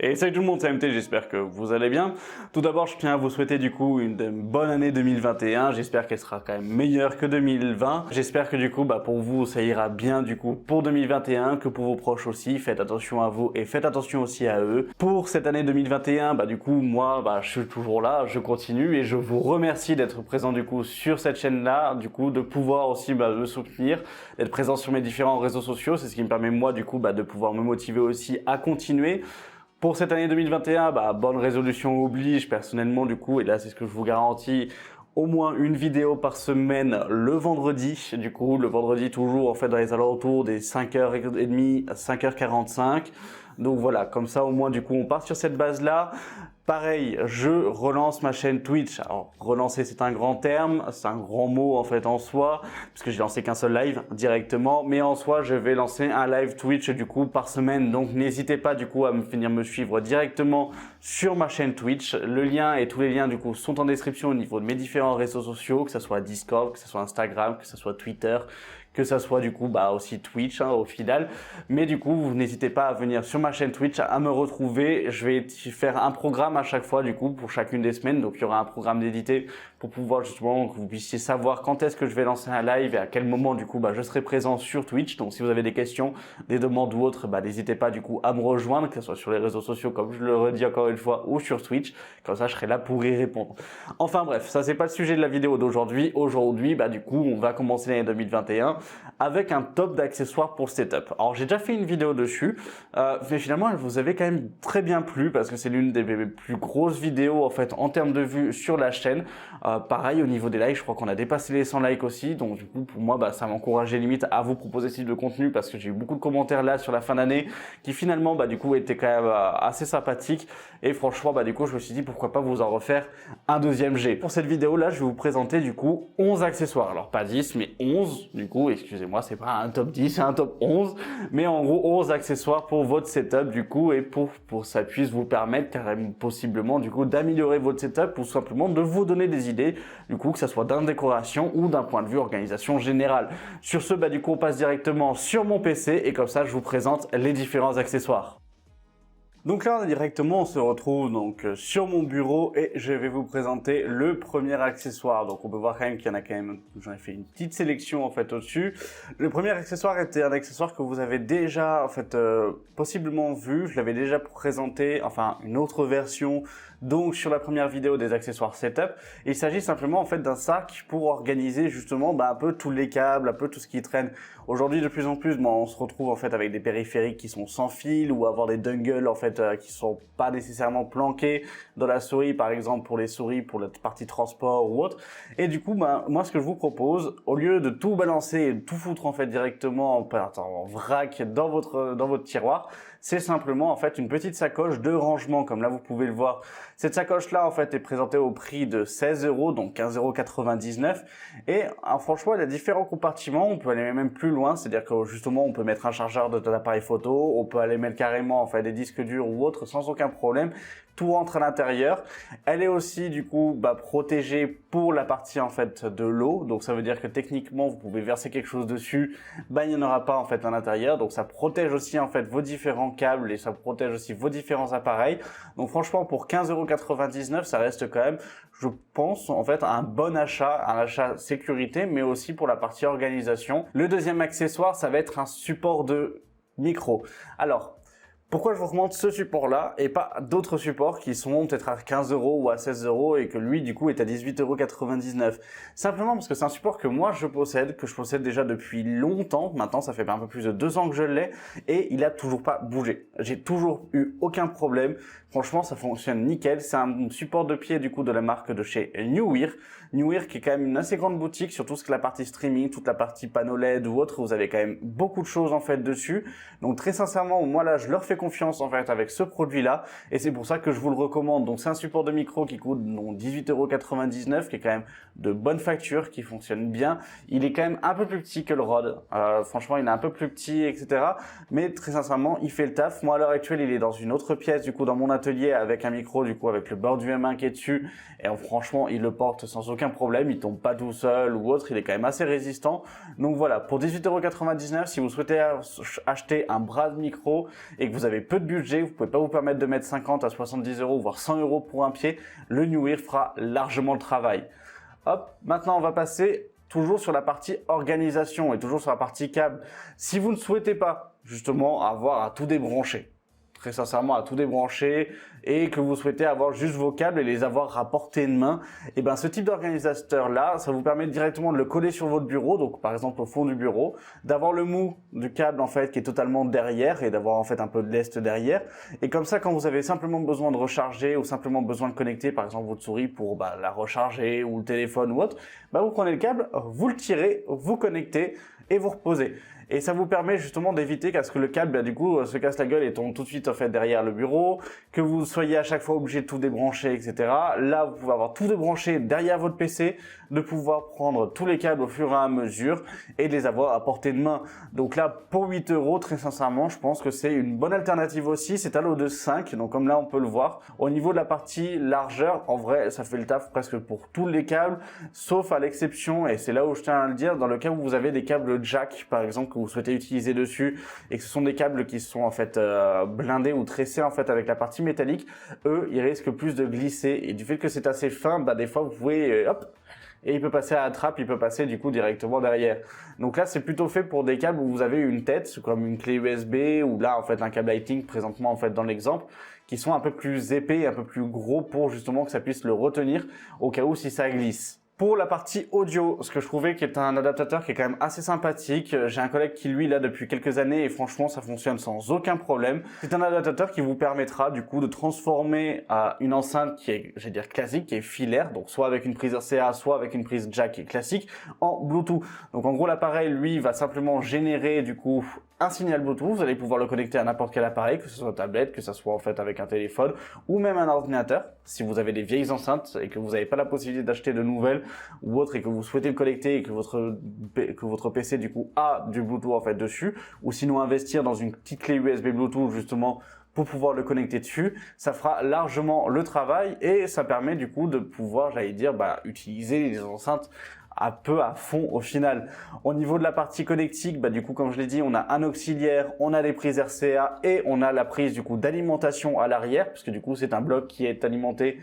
Et salut tout le monde, c'est MT, j'espère que vous allez bien. Tout d'abord, je tiens à vous souhaiter du coup une bonne année 2021. J'espère qu'elle sera quand même meilleure que 2020. J'espère que du coup, pour vous, ça ira bien du coup pour 2021, que pour vos proches aussi. Faites attention à vous et faites attention aussi à eux. Pour cette année 2021, du coup, moi, je suis toujours là, je continue et je vous remercie d'être présent du coup sur cette chaîne-là, du coup, de pouvoir aussi me soutenir, d'être présent sur mes différents réseaux sociaux. C'est ce qui me permet moi du coup de pouvoir me motiver aussi à continuer. Pour cette année 2021, bonne résolution oblige personnellement du coup, et là c'est ce que je vous garantis, au moins une vidéo par semaine le vendredi. Du coup, le vendredi toujours en fait dans les alentours des 5h30 à 5h45. Donc voilà, comme ça au moins du coup on part sur cette base-là. Pareil, je relance ma chaîne Twitch. Alors, relancer, c'est un grand terme, c'est un grand mot en fait en soi, puisque j'ai lancé qu'un seul live directement, mais en soi, je vais lancer un live Twitch du coup par semaine. Donc, n'hésitez pas du coup à venir me suivre directement sur ma chaîne Twitch. Le lien et tous les liens du coup sont en description au niveau de mes différents réseaux sociaux, que ce soit Discord, que ce soit Instagram, que ce soit Twitter, que ça soit du coup aussi Twitch au final. Mais du coup, vous n'hésitez pas à venir sur ma chaîne Twitch, à me retrouver. Je vais faire un programme à chaque fois du coup pour chacune des semaines. Donc il y aura un programme d'édité pour pouvoir justement que vous puissiez savoir quand est-ce que je vais lancer un live et à quel moment du coup je serai présent sur Twitch. Donc si vous avez des questions, des demandes ou autres, n'hésitez pas du coup à me rejoindre, que ce soit sur les réseaux sociaux comme je le redis encore une fois ou sur Twitch. Comme ça, je serai là pour y répondre. Enfin bref, ça c'est pas le sujet de la vidéo d'aujourd'hui. Aujourd'hui, du coup, on va commencer l'année 2021 avec un top d'accessoires pour le setup. Alors j'ai déjà fait une vidéo dessus, mais finalement elle vous avait quand même très bien plu parce que c'est l'une des plus grosses vidéos en fait en termes de vues sur la chaîne. Pareil au niveau des likes, je crois qu'on a dépassé les 100 likes aussi, donc du coup pour moi ça m'encourageait limite à vous proposer ce type de contenu parce que j'ai eu beaucoup de commentaires là sur la fin d'année qui finalement du coup étaient quand même assez sympathiques et franchement du coup je me suis dit pourquoi pas vous en refaire un deuxième G. Pour cette vidéo là je vais vous présenter du coup 11 accessoires, alors pas 10 mais 11 du coup, excusez-moi, c'est pas un top 10, c'est un top 11, mais en gros 11 accessoires pour votre setup du coup et pour ça puisse vous permettre carrément possiblement du coup d'améliorer votre setup ou simplement de vous donner des idées du coup que ça soit d'un décoration ou d'un point de vue organisation générale. Sur ce, du coup on passe directement sur mon PC et comme ça je vous présente les différents accessoires. Donc là, on se retrouve donc sur mon bureau et je vais vous présenter le premier accessoire. Donc on peut voir quand même qu'il y en a quand même, j'en ai fait une petite sélection en fait au-dessus. Le premier accessoire était un accessoire que vous avez déjà en fait possiblement vu. Je l'avais déjà présenté, enfin une autre version donc sur la première vidéo des accessoires setup. Il s'agit simplement en fait d'un sac pour organiser justement un peu tous les câbles, un peu tout ce qui traîne. Aujourd'hui de plus en plus, on se retrouve en fait avec des périphériques qui sont sans fil ou avoir des dongles en fait qui sont pas nécessairement planqués dans la souris, par exemple pour les souris, pour la partie transport ou autre. Et du coup, moi ce que je vous propose, au lieu de tout balancer et de tout foutre en fait directement en vrac dans votre tiroir, c'est simplement en fait une petite sacoche de rangement comme là vous pouvez le voir. Cette sacoche là en fait est présentée au prix de 16 €, donc 15,99 € et franchement il y a différents compartiments, on peut aller même plus loin, c'est-à-dire que justement on peut mettre un chargeur de l'appareil photo, on peut aller mettre carrément en fait des disques durs ou autres sans aucun problème. Tout rentre à l'intérieur. Elle est aussi du coup protégée pour la partie en fait de l'eau, donc ça veut dire que techniquement vous pouvez verser quelque chose dessus, il n'y en aura pas en fait à l'intérieur, donc ça protège aussi en fait vos différents câbles et ça protège aussi vos différents appareils. Donc franchement pour 15,99 € ça reste quand même, je pense en fait un bon achat, un achat sécurité, mais aussi pour la partie organisation. Le deuxième accessoire, ça va être un support de micro. Alors pourquoi je vous recommande ce support-là et pas d'autres supports qui sont peut-être à 15 € ou à 16 € et que lui, du coup, est à 18,99 €. Simplement parce que c'est un support que moi, je possède déjà depuis longtemps. Maintenant, ça fait un peu plus de 2 ans que je l'ai et il a toujours pas bougé. J'ai toujours eu aucun problème. Franchement, ça fonctionne nickel. C'est un support de pied, du coup, de la marque de chez Newear. Newear qui est quand même une assez grande boutique sur tout ce qui est la partie streaming, toute la partie panneau LED ou autre. Vous avez quand même beaucoup de choses, en fait, dessus. Donc, très sincèrement, moi, là, je leur fais confiance en fait avec ce produit là et c'est pour ça que je vous le recommande. Donc c'est un support de micro qui coûte 18,99 €, qui est quand même de bonne facture, qui fonctionne bien. Il est quand même un peu plus petit que le Rode, franchement il est un peu plus petit etc, mais très sincèrement il fait le taf. Moi à l'heure actuelle il est dans une autre pièce du coup dans mon atelier avec un micro du coup avec le bord du M1 qui est dessus et franchement il le porte sans aucun problème, il tombe pas tout seul ou autre, il est quand même assez résistant. Donc voilà, pour 18,99 €, si vous souhaitez acheter un bras de micro et que vous avez avez peu de budget, vous pouvez pas vous permettre de mettre 50 à 70 euros, voire 100 euros pour un pied, le New Ear fera largement le travail. Hop, maintenant on va passer toujours sur la partie organisation et toujours sur la partie câble. Si vous ne souhaitez pas justement avoir à tout débrancher, très sincèrement à tout débrancher, et que vous souhaitez avoir juste vos câbles et les avoir à portée de main, et ben ce type d'organisateur là, ça vous permet directement de le coller sur votre bureau, donc par exemple au fond du bureau, d'avoir le mou du câble en fait qui est totalement derrière et d'avoir en fait un peu de lest derrière, et comme ça quand vous avez simplement besoin de recharger ou simplement besoin de connecter par exemple votre souris pour la recharger ou le téléphone ou autre, vous prenez le câble, vous le tirez, vous connectez et vous reposez. Et ça vous permet justement d'éviter qu'à ce que le câble, du coup, se casse la gueule et tombe tout de suite en fait derrière le bureau, que vous soyez à chaque fois obligé de tout débrancher, etc. Là, vous pouvez avoir tout débranché derrière votre PC, de pouvoir prendre tous les câbles au fur et à mesure et de les avoir à portée de main. Donc là, pour 8 euros, très sincèrement, je pense que c'est une bonne alternative aussi. C'est un lot de 5, donc comme là, on peut le voir. Au niveau de la partie largeur, en vrai, ça fait le taf presque pour tous les câbles, sauf à l'exception, et c'est là où je tiens à le dire, dans le cas où vous avez des câbles jack, par exemple, que vous souhaitez utiliser dessus, et que ce sont des câbles qui sont en fait blindés ou tressés en fait avec la partie métallique, eux, ils risquent plus de glisser. Et du fait que c'est assez fin, des fois, vous pouvez, hop, et il peut passer à la trappe, il peut passer du coup directement derrière. Donc là, c'est plutôt fait pour des câbles où vous avez une tête, comme une clé USB, ou là, en fait, un câble Lightning présentement en fait dans l'exemple, qui sont un peu plus épais, un peu plus gros pour justement que ça puisse le retenir au cas où si ça glisse. Pour la partie audio, ce que je trouvais qui est un adaptateur qui est quand même assez sympathique, j'ai un collègue qui lui l'a depuis quelques années et franchement ça fonctionne sans aucun problème. C'est un adaptateur qui vous permettra du coup de transformer une enceinte qui est, je vais dire classique, qui est filaire, donc soit avec une prise RCA, soit avec une prise jack qui est classique, en Bluetooth. Donc en gros l'appareil lui va simplement générer du coup un signal Bluetooth, vous allez pouvoir le connecter à n'importe quel appareil, que ce soit une tablette, que ce soit en fait avec un téléphone ou même un ordinateur. Si vous avez des vieilles enceintes et que vous n'avez pas la possibilité d'acheter de nouvelles ou autres et que vous souhaitez le connecter et que votre PC du coup a du Bluetooth en fait dessus, ou sinon investir dans une petite clé USB Bluetooth justement pour pouvoir le connecter dessus, ça fera largement le travail et ça permet du coup de pouvoir, j'allais dire, utiliser les enceintes un peu à fond au final. Au niveau de la partie connectique, du coup comme je l'ai dit, on a un auxiliaire, on a des prises RCA et on a la prise du coup d'alimentation à l'arrière, parce que du coup c'est un bloc qui est alimenté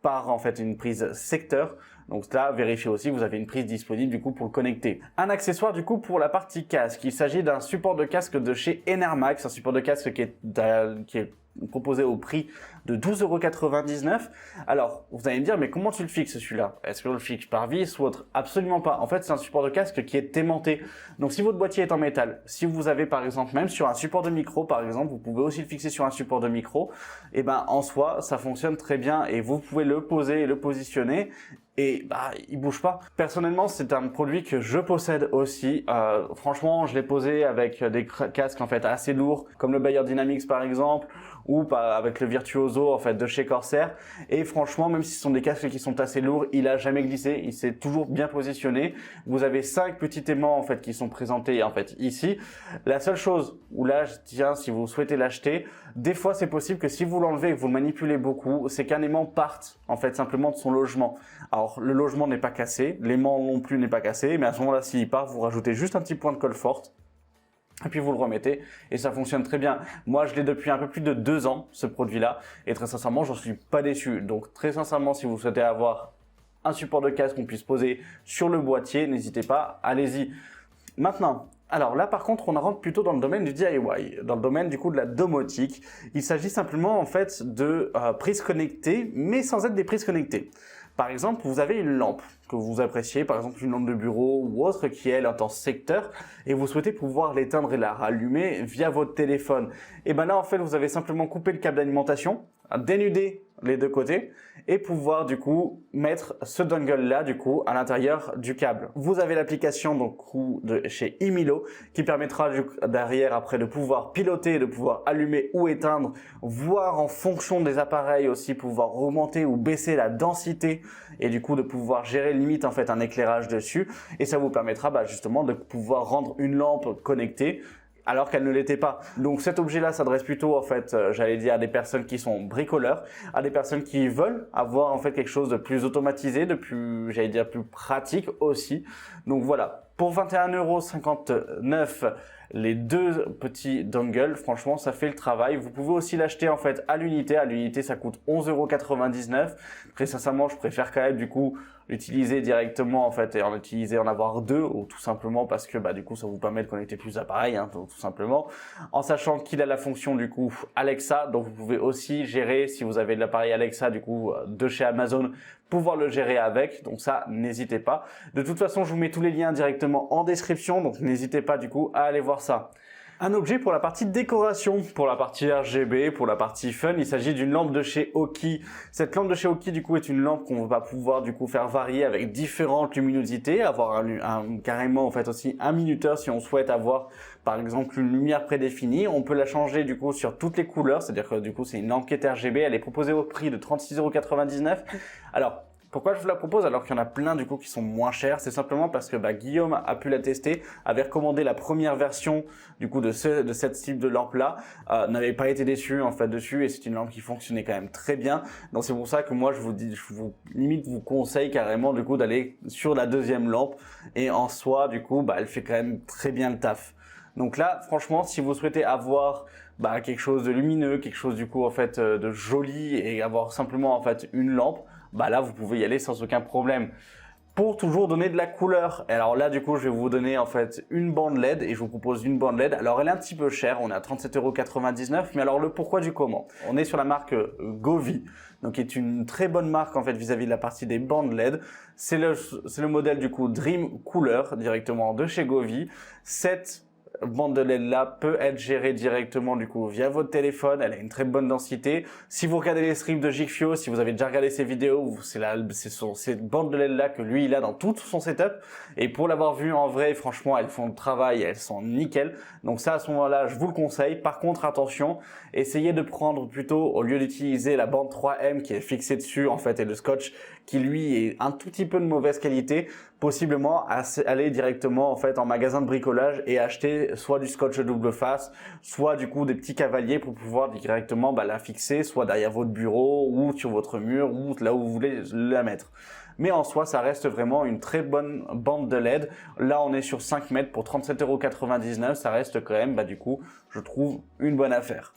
par en fait une prise secteur. Donc là, vérifiez aussi que vous avez une prise disponible du coup pour le connecter. Un accessoire du coup pour la partie casque. Il s'agit d'un support de casque de chez Enermax, un support de casque qui est proposé au prix de 12,99 €. Alors, vous allez me dire, mais comment tu le fixes celui-là? Est-ce que tu le fixes par vis ou autre? Absolument pas. En fait, c'est un support de casque qui est aimanté. Donc, si votre boîtier est en métal, si vous avez par exemple, même sur un support de micro, par exemple, vous pouvez aussi le fixer sur un support de micro, et en soi, ça fonctionne très bien et vous pouvez le poser et le positionner. Et il bouge pas. Personnellement, c'est un produit que je possède aussi. Franchement, je l'ai posé avec des casques en fait assez lourds, comme le Bayer Dynamics par exemple, ou avec le Virtuoso en fait de chez Corsair. Et franchement, même si ce sont des casques qui sont assez lourds, il a jamais glissé. Il s'est toujours bien positionné. Vous avez 5 petits aimants en fait qui sont présentés en fait ici. La seule chose où là, si vous souhaitez l'acheter, des fois c'est possible que si vous l'enlevez et que vous le manipulez beaucoup, c'est qu'un aimant parte en fait simplement de son logement. Alors le logement n'est pas cassé, l'aimant non plus n'est pas cassé, mais à ce moment-là, s'il part, vous rajoutez juste un petit point de colle forte. Et puis vous le remettez et ça fonctionne très bien. Moi, je l'ai depuis un peu plus de 2 ans, ce produit-là, et très sincèrement, j'en suis pas déçu. Donc très sincèrement, si vous souhaitez avoir un support de casque qu'on puisse poser sur le boîtier, n'hésitez pas, allez-y. Maintenant, alors là par contre, on rentre plutôt dans le domaine du DIY, dans le domaine du coup de la domotique. Il s'agit simplement en fait de prises connectées, mais sans être des prises connectées. Par exemple, vous avez une lampe que vous appréciez, par exemple une lampe de bureau ou autre qui est en secteur, et vous souhaitez pouvoir l'éteindre et la rallumer via votre téléphone. Et là en fait, vous avez simplement coupé le câble d'alimentation, dénudé les deux côtés et pouvoir du coup mettre ce dongle là du coup à l'intérieur du câble. Vous avez l'application donc de chez Imilo qui permettra derrière après de pouvoir piloter, de pouvoir allumer ou éteindre, voire en fonction des appareils aussi pouvoir augmenter ou baisser la densité et du coup de pouvoir gérer limite en fait un éclairage dessus, et ça vous permettra justement de pouvoir rendre une lampe connectée alors qu'elle ne l'était pas. Donc cet objet-là s'adresse plutôt en fait, j'allais dire à des personnes qui sont bricoleurs, à des personnes qui veulent avoir en fait quelque chose de plus automatisé, de plus, j'allais dire plus pratique aussi. Donc voilà, pour 21,59 €, les deux petits dongles, franchement ça fait le travail. Vous pouvez aussi l'acheter en fait à l'unité ça coûte 11,99 €. Très sincèrement je préfère quand même du coup l'utiliser directement en fait et en avoir deux, ou tout simplement parce que du coup ça vous permet de connecter plus d'appareils, tout simplement, en sachant qu'il a la fonction du coup Alexa, donc vous pouvez aussi gérer, si vous avez de l'appareil Alexa du coup de chez Amazon, pouvoir le gérer avec, donc ça n'hésitez pas. De toute façon je vous mets tous les liens directement en description, donc n'hésitez pas du coup à aller voir ça. Un objet pour la partie décoration, pour la partie RGB, pour la partie fun, il s'agit d'une lampe de chez Oki. Cette lampe de chez Oki du coup est une lampe qu'on va pouvoir du coup faire varier avec différentes luminosités, avoir carrément en fait aussi un minuteur si on souhaite avoir par exemple une lumière prédéfinie. On peut la changer du coup sur toutes les couleurs, c'est-à-dire que du coup c'est une lampe qui est RGB, elle est proposée au prix de 36,99 €. Alors, pourquoi je vous la propose alors qu'il y en a plein du coup qui sont moins chers? C'est simplement parce que Guillaume a pu la tester, avait recommandé la première version du coup de cette type de lampe là, n'avait pas été déçu en fait dessus, et c'est une lampe qui fonctionnait quand même très bien. Donc c'est pour ça que moi je vous conseille carrément du coup d'aller sur la deuxième lampe, et en soi du coup elle fait quand même très bien le taf. Donc là franchement si vous souhaitez avoir quelque chose de lumineux, quelque chose du coup en fait de joli, et avoir simplement en fait une lampe, là vous pouvez y aller sans aucun problème. Pour toujours donner de la couleur, et alors là du coup je vais vous donner en fait une bande LED, et je vous propose une bande LED. Alors elle est un petit peu chère, on est à 37,99 €, mais alors le pourquoi du comment. On est sur la marque Govee, donc qui est une très bonne marque en fait vis-à-vis de la partie des bandes LED. C'est le modèle du coup Dream Couleur directement de chez Govee. Cette bande de LED là peut être gérée directement du coup via votre téléphone, elle a une très bonne densité. Si vous regardez les streams de Jigfio, si vous avez déjà regardé ses vidéos, c'est cette bande de LED là que lui il a dans tout son setup, et pour l'avoir vu en vrai, franchement elles font le travail, elles sont nickel. Donc ça à ce moment là je vous le conseille. Par contre attention, essayez de prendre plutôt, au lieu d'utiliser la bande 3M qui est fixée dessus en fait, et le scotch qui lui est un tout petit peu de mauvaise qualité, possiblement aller directement en fait en magasin de bricolage et acheter soit du scotch double face, soit du coup des petits cavaliers pour pouvoir directement la fixer soit derrière votre bureau ou sur votre mur ou là où vous voulez la mettre. Mais en soi ça reste vraiment une très bonne bande de LED. Là on est sur 5 mètres pour 37,99 €, ça reste quand même du coup je trouve une bonne affaire.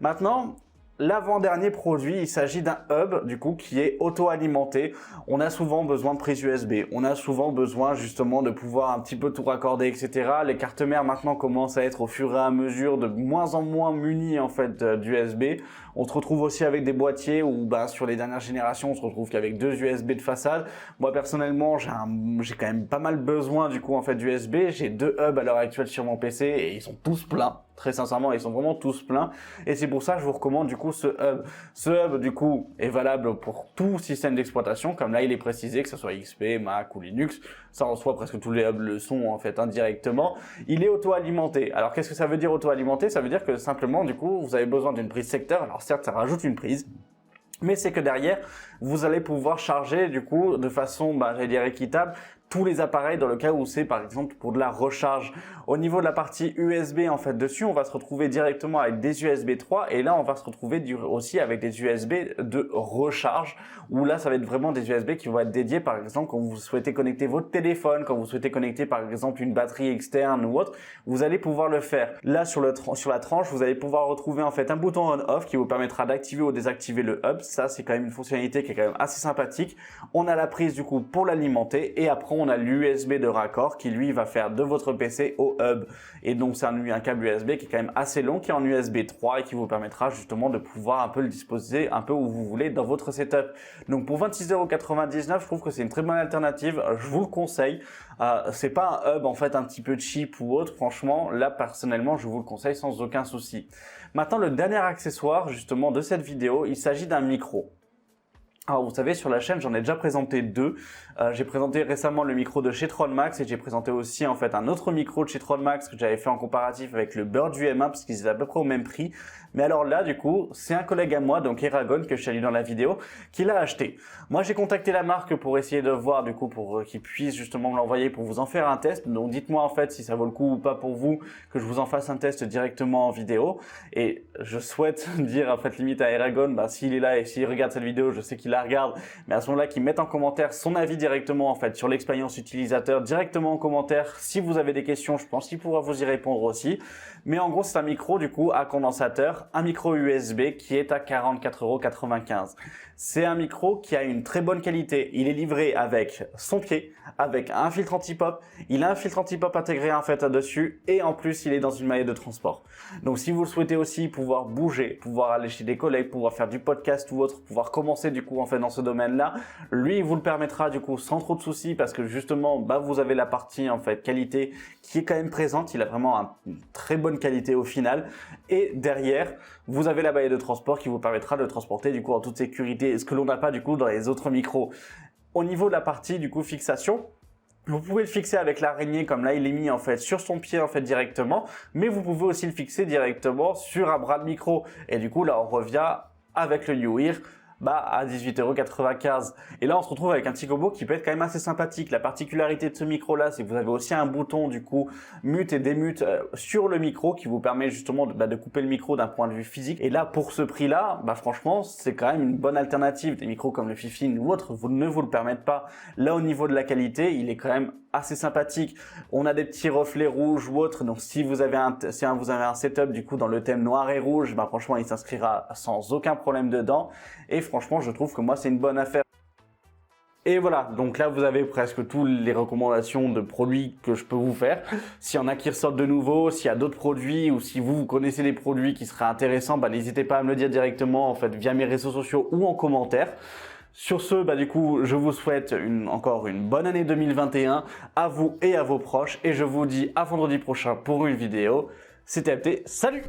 Maintenant, l'avant-dernier produit, il s'agit d'un hub du coup qui est auto-alimenté. On a souvent besoin de prise USB, on a souvent besoin justement de pouvoir un petit peu tout raccorder, etc. Les cartes mères maintenant commencent à être au fur et à mesure de moins en moins munies en fait d'USB. On se retrouve aussi avec des boîtiers où sur les dernières générations on se retrouve qu'avec deux USB de façade. Moi personnellement j'ai quand même pas mal besoin du coup en fait d'USB. J'ai deux hubs à l'heure actuelle sur mon PC et ils sont tous pleins. Très sincèrement, ils sont vraiment tous pleins, et c'est pour ça que je vous recommande du coup ce hub. Ce hub du coup est valable pour tout système d'exploitation, comme là il est précisé, que ce soit XP, Mac ou Linux. Ça en soi presque tous les hubs le sont en fait indirectement. Il est auto-alimenté. Alors qu'est-ce que ça veut dire auto-alimenté? Ça veut dire que simplement du coup vous avez besoin d'une prise secteur. Alors certes ça rajoute une prise, mais c'est que derrière vous allez pouvoir charger du coup de façon j'allais dire équitable tous les appareils, dans le cas où c'est par exemple pour de la recharge. Au niveau de la partie USB en fait dessus, on va se retrouver directement avec des USB 3, et là on va se retrouver aussi avec des USB de recharge, où là ça va être vraiment des USB qui vont être dédiés par exemple quand vous souhaitez connecter votre téléphone, quand vous souhaitez connecter par exemple une batterie externe ou autre, vous allez pouvoir le faire. Là sur la tranche, vous allez pouvoir retrouver en fait un bouton on-off qui vous permettra d'activer ou désactiver le hub. Ça c'est quand même une fonctionnalité qui est quand même assez sympathique. On a la prise du coup pour l'alimenter, et après on a l'USB de raccord qui lui va faire de votre PC au hub, et donc c'est un câble USB qui est quand même assez long, qui est en USB 3 et qui vous permettra justement de pouvoir un peu le disposer un peu où vous voulez dans votre setup. Donc pour 26,99 €, je trouve que c'est une très bonne alternative, je vous le conseille. C'est pas un hub en fait un petit peu cheap ou autre, franchement là personnellement je vous le conseille sans aucun souci. Maintenant le dernier accessoire justement de cette vidéo, il s'agit d'un micro. Alors vous savez, sur la chaîne j'en ai déjà présenté deux. J'ai présenté récemment le micro de chez Tronmax, et j'ai présenté aussi en fait un autre micro de chez Tronmax que j'avais fait en comparatif avec le Bird View M1 parce qu'ils étaient à peu près au même prix. Mais alors là du coup c'est un collègue à moi, donc Eragon, que je salue dans la vidéo, qui l'a acheté. Moi j'ai contacté la marque pour essayer de voir du coup pour qu'ils puissent justement me l'envoyer pour vous en faire un test. Donc dites-moi en fait si ça vaut le coup ou pas pour vous que je vous en fasse un test directement en vidéo. Et je souhaite dire en fait limite à Eragon, s'il est là et s'il regarde cette vidéo, je sais qu'il la regarde, mais à ce moment-là, qu'il mette en commentaire son avis directement en fait sur l'expérience utilisateur, directement en commentaire. Si vous avez des questions, je pense qu'il pourra vous y répondre aussi. Mais en gros, c'est un micro du coup à condensateur, un micro USB qui est à 44,95 €. C'est un micro qui a une très bonne qualité. Il est livré avec son pied, avec un filtre anti-pop. Il a un filtre anti-pop intégré en fait là-dessus et en plus, il est dans une maillette de transport. Donc, si vous le souhaitez aussi pouvoir bouger, pouvoir aller chez des collègues, pouvoir faire du podcast ou autre, pouvoir commencer du coup en fait dans ce domaine-là, lui, il vous le permettra du coup sans trop de soucis parce que justement, vous avez la partie en fait qualité qui est quand même présente. Il a vraiment une très bonne qualité au final. Et derrière, vous avez la maillette de transport qui vous permettra de transporter du coup en toute sécurité, ce que l'on n'a pas du coup dans les autres micros. Au niveau de la partie du coup fixation, vous pouvez le fixer avec l'araignée comme là il est mis en fait sur son pied en fait directement, mais vous pouvez aussi le fixer directement sur un bras de micro. Et du coup là on revient avec le UWIR à 18,95 €. Et là, on se retrouve avec un petit combo qui peut être quand même assez sympathique. La particularité de ce micro-là, c'est que vous avez aussi un bouton, du coup, mute et démute sur le micro qui vous permet justement de couper le micro d'un point de vue physique. Et là, pour ce prix-là, franchement, c'est quand même une bonne alternative. Des micros comme le Fifine ou autre, ne vous le permettent pas. Là, au niveau de la qualité, il est quand même assez sympathique. On a des petits reflets rouges ou autres. Donc, si vous avez un setup, du coup, dans le thème noir et rouge, franchement, il s'inscrira sans aucun problème dedans. Et franchement, je trouve que moi, c'est une bonne affaire. Et voilà, donc là, vous avez presque toutes les recommandations de produits que je peux vous faire. S'il y en a qui ressortent de nouveau, s'il y a d'autres produits ou si vous connaissez des produits qui seraient intéressants, n'hésitez pas à me le dire directement, en fait, via mes réseaux sociaux ou en commentaire. Sur ce, du coup, je vous souhaite encore une bonne année 2021 à vous et à vos proches. Et je vous dis à vendredi prochain pour une vidéo. C'était Apté, salut!